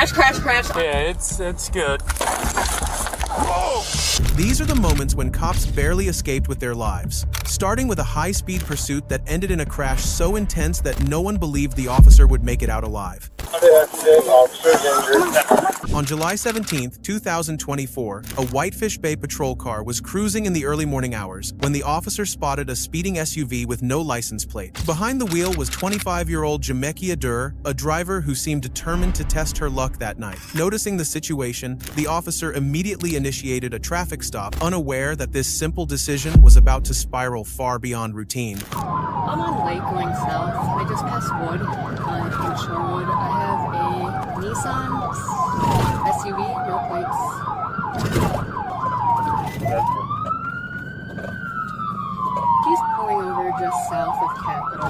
Crash, crash, crash. Yeah, it's good. These are the moments when cops barely escaped with their lives, starting with a high-speed pursuit that ended in a crash so intense that no one believed the officer would make it out alive. On July 17, 2024, a Whitefish Bay patrol car was cruising in the early morning hours when the officer spotted a speeding SUV with no license plate. Behind the wheel was 25-year-old Jamekia Dur, a driver who seemed determined to test her luck that night. Noticing the situation, the officer immediately initiated a traffic stop, unaware that this simple decision was about to spiral far beyond routine. I'm on Lake going south. I just passed Wood in Sherwood. I have a Nissan SUV, no plates. He's pulling over just south of Capitol.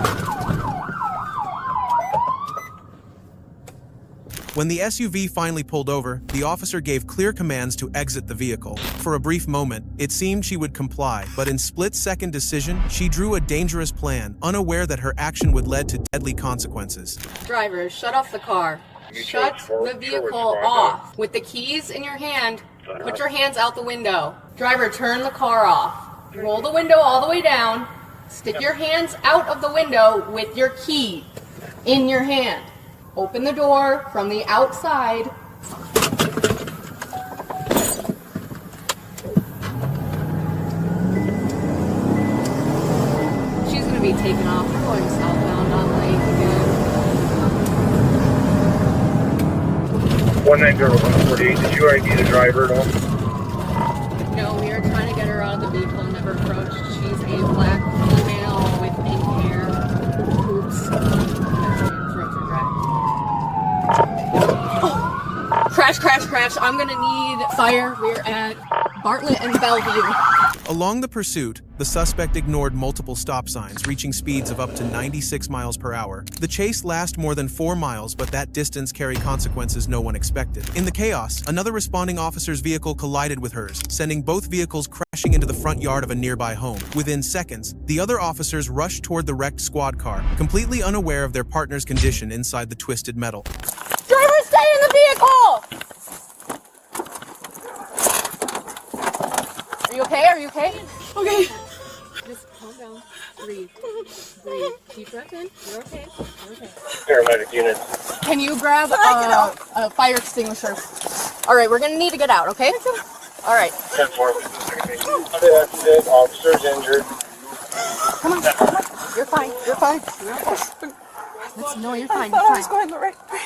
When the SUV finally pulled over, the officer gave clear commands to exit the vehicle. For a brief moment, it seemed she would comply, but in split-second decision, she drew a dangerous plan, unaware that her action would lead to deadly consequences. Driver, shut off the car. Shut the vehicle off. With the keys in your hand, put your hands out the window. Driver, turn the car off. Roll the window all the way down. Stick your hands out of the window with your key in your hand. Open the door from the outside. She's going to be taken off. We're going southbound on Lake again. 190-148, did you ID the driver at all? No, we are trying to get her out of the vehicle, never approached. She's a black female with pink hair, hoops. Crash, crash, crash. I'm gonna need fire. We're at Bartlett and Bellevue. Along the pursuit, the suspect ignored multiple stop signs, reaching speeds of up to 96 miles per hour. The chase lasted more than 4 miles, but that distance carried consequences no one expected. In the chaos, another responding officer's vehicle collided with hers, sending both vehicles crashing into the front yard of a nearby home. Within seconds, the other officers rushed toward the wrecked squad car, completely unaware of their partner's condition inside the twisted metal. Driver, stay in the vehicle! Are you okay? Are you okay? Okay. Just calm down. Breathe. Breathe. Deep breath in. You're okay. You're okay. Paramedic unit. Can you grab a fire extinguisher? All right, we're going to need to get out, okay? All right. 10-4. Officer's injured. Come on. Come on. You're fine. You're fine. You're okay. No, you're fine. You're fine. Going the right way.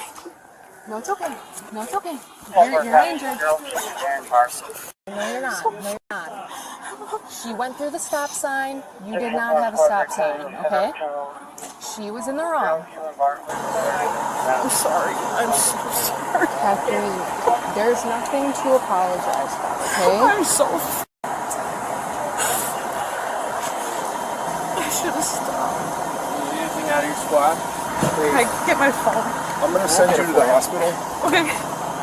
No, it's okay. No, it's okay. You're injured. No, you're not. No, you're not. She went through the stop sign. You did not have a stop sign, okay? She was in the wrong. I'm sorry. I'm so sorry. Kathleen, there's nothing to apologize for, okay? I'm so... I should have stopped. Need anything out of your squad? Can I get my phone? I'm going to send you to the hospital. Okay.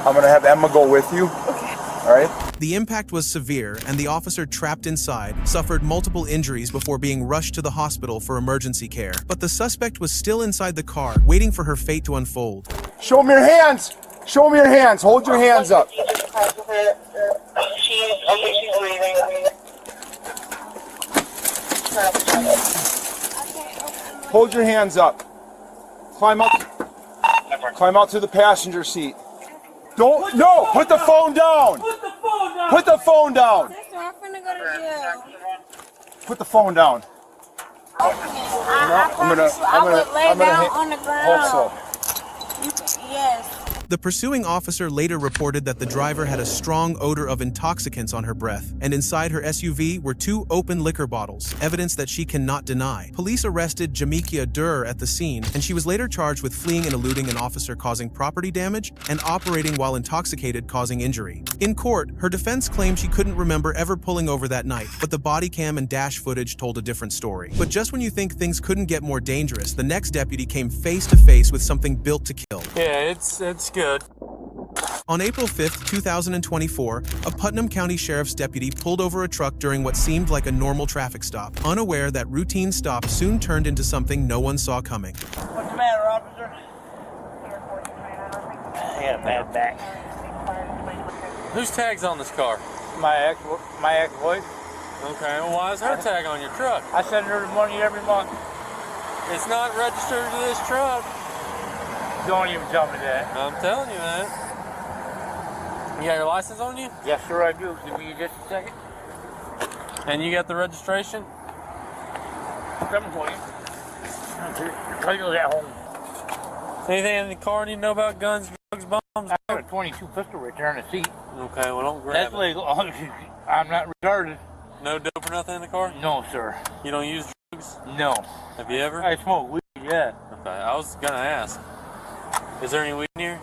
I'm going to have Emma go with you. Okay. All right? The impact was severe, and the officer trapped inside suffered multiple injuries before being rushed to the hospital for emergency care. But the suspect was still inside the car, waiting for her fate to unfold. Show me your hands. Show me your hands. Hold your hands up. She's breathing. Hold your hands up. Climb out to the passenger seat. Don't, no, put the phone down. Put the phone down. Sister, I'm finna go to jail. Put the phone down. I would lay down on the ground. Also. Yes. The pursuing officer later reported that the driver had a strong odor of intoxicants on her breath, and inside her SUV were 2 open liquor bottles, evidence that she cannot deny. Police arrested Jamekia Dur at the scene, and she was later charged with fleeing and eluding an officer causing property damage and operating while intoxicated causing injury. In court, her defense claimed she couldn't remember ever pulling over that night, but the body cam and dash footage told a different story. But just when you think things couldn't get more dangerous, the next deputy came face to face with something built to kill. Yeah, it's good. On April 5, 2024, a Putnam County Sheriff's deputy pulled over a truck during what seemed like a normal traffic stop, unaware that routine stop soon turned into something no one saw coming. What's the matter, officer? had a bad back. Whose tag's on this car? My ex-wife. Okay, well, why is her tag on your truck? I send her the money every month. It's not registered to this truck. Don't even tell me that. I'm telling you that. You got your license on you? Yes, sir, I do. Give me just a second. And you got the registration? Come for you. Tell you at home. Anything in the car you know about guns, drugs, bombs? I have a 22 pistol right there in the seat. Okay, well, don't grab That's it. legal. I'm not retarded. No dope or nothing in the car? No, sir. You don't use drugs? No. Have you ever? I smoke weed, yeah. Okay, I was gonna ask. Is there any weed in here?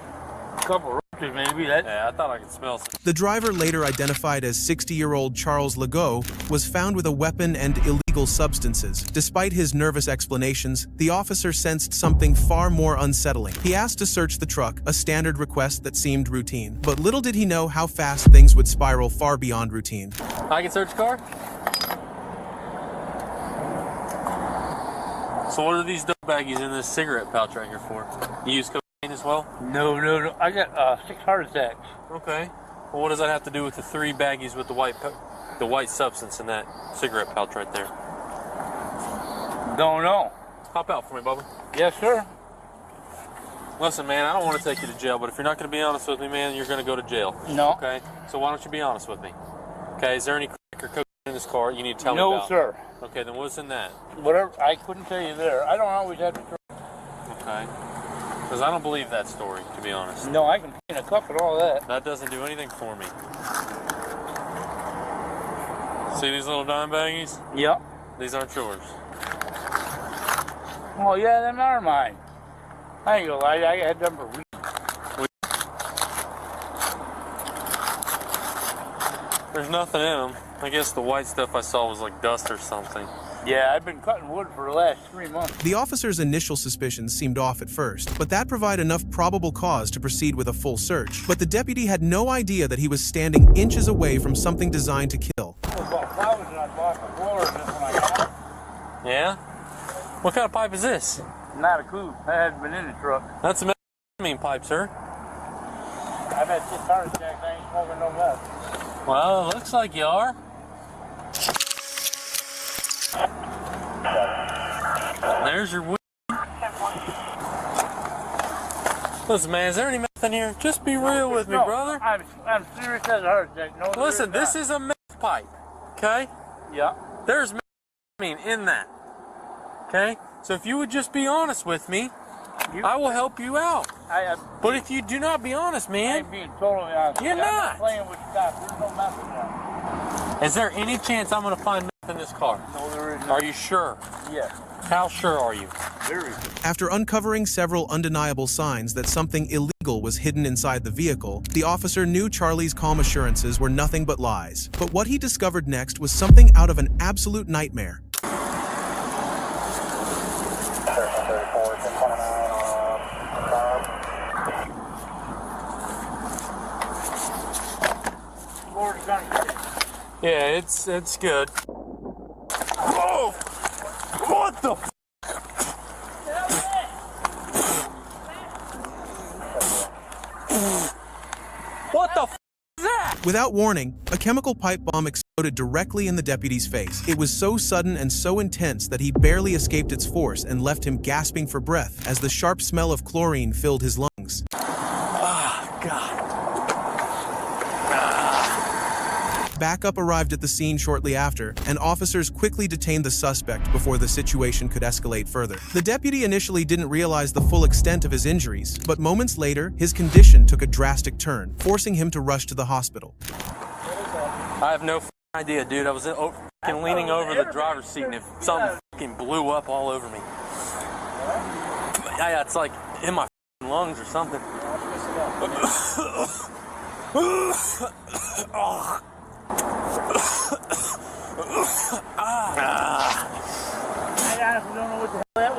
A couple of roaches, maybe. Yeah, I thought I could smell some. The driver, later identified as 60-year-old Charles Legault, was found with a weapon and illegal substances. Despite his nervous explanations, the officer sensed something far more unsettling. He asked to search the truck, a standard request that seemed routine. But little did he know how fast things would spiral far beyond routine. I can search the car? So what are these dope baggies in this cigarette pouch right here for? You use cocaine as well? No. I got 6 heart attacks. Okay. Well, what does that have to do with the 3 baggies with the white substance in that cigarette pouch right there? Don't know. Hop out for me, Bubba. Yes, sir. Listen, man, I don't want to take you to jail, but if you're not going to be honest with me, man, you're going to go to jail. No. Okay? So why don't you be honest with me? Okay, is there any crack or cocaine in this car you need to tell me No, about? sir. Okay, then what's in that? Whatever. I couldn't tell you there. I don't always have to. Okay. Because I don't believe that story, to be honest. No, I can clean a cup and all that. That doesn't do anything for me. See these little dime baggies? Yep. These aren't yours. Oh, yeah, them are mine. I ain't gonna lie, I had them for weeks. There's nothing in them. I guess the white stuff I saw was like dust or something. Yeah, I've been cutting wood for the last 3 months. The officer's initial suspicions seemed off at first, but that provided enough probable cause to proceed with a full search. But the deputy had no idea that he was standing inches away from something designed to kill. Yeah? What kind of pipe is this? Not a clue. I hadn't been in the truck. That's a mean pipe, sir. I've had 6 heart attacks. I ain't smoking no meth. Well, it looks like you are. There's your weed. Listen, man, is there any meth in here? Just be real with me, No, brother. I'm serious as a heart attack. No, Listen, this is a meth pipe, okay? Yeah. There's meth in that, okay? So if you would just be honest with me, I will help you out. But if you do not be honest, I man, ain't being totally honest. You're I'm not. playing with stuff. There's no meth in there. is there any chance I'm going to find meth in this car? No, there is not. Are you sure? Yeah. How sure are you? Very. After uncovering several undeniable signs that something illegal was hidden inside the vehicle, the officer knew Charlie's calm assurances were nothing but lies. But what he discovered next was something out of an absolute nightmare. Yeah, it's good. Oh! What the f? What the f is that? Without warning, a chemical pipe bomb exploded directly in the deputy's face. It was so sudden and so intense that he barely escaped its force and left him gasping for breath as the sharp smell of chlorine filled his lungs. Ah, God. Backup arrived at the scene shortly after, and officers quickly detained the suspect before the situation could escalate further. The deputy initially didn't realize the full extent of his injuries, but moments later, his condition took a drastic turn, forcing him to rush to the hospital. I have no idea, dude. I was leaning over the driver's seat, and something blew up all over me. Yeah, it's like in my lungs or something. Oh. I honestly don't know what the hell that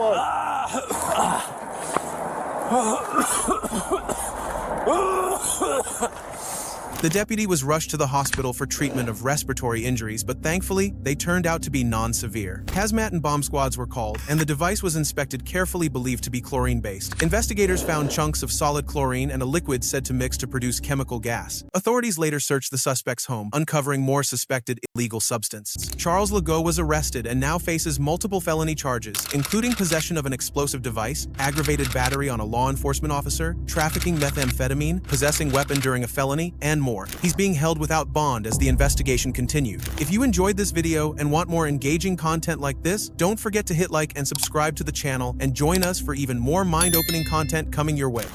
was. The deputy was rushed to the hospital for treatment of respiratory injuries, but thankfully, they turned out to be non-severe. Hazmat and bomb squads were called, and the device was inspected, carefully believed to be chlorine-based. Investigators found chunks of solid chlorine and a liquid said to mix to produce chemical gas. Authorities later searched the suspect's home, uncovering more suspected illegal substance. Charles Legault was arrested and now faces multiple felony charges, including possession of an explosive device, aggravated battery on a law enforcement officer, trafficking methamphetamine, possessing weapon during a felony, and more. He's being held without bond as the investigation continued. If you enjoyed this video and want more engaging content like this, don't forget to hit like and subscribe to the channel and join us for even more mind-opening content coming your way.